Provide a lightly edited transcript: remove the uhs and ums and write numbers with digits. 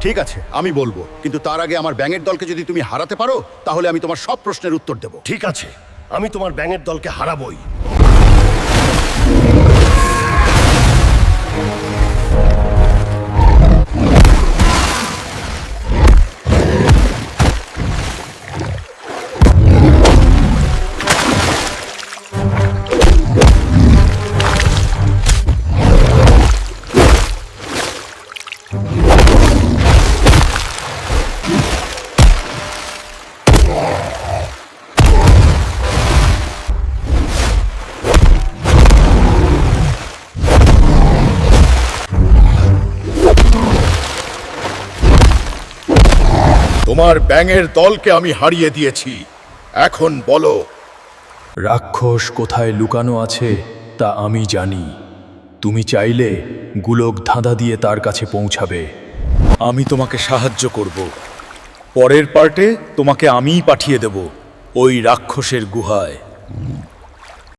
ঠিক আছে, আমি বলবো, কিন্তু তার আগে আমার ব্যাঙের দলকে যদি তুমি হারাতে পারো তাহলে আমি তোমার সব প্রশ্নের উত্তর দেব। ঠিক আছে, আমি তোমার ব্যাঙের দলকে হারাবই। তোমার ব্যাঙের দলকে আমি হারিয়ে দিয়েছি, এখন বলো। রাক্ষস কোথায় লুকানো আছে তা আমি জানি। তুমি চাইলে গুলোক ধাঁধা দিয়ে তার কাছে পৌঁছাবে। আমি তোমাকে সাহায্য করব। পরের পার্টে তোমাকে আমিই পাঠিয়ে দেব ওই রাক্ষসের গুহায়।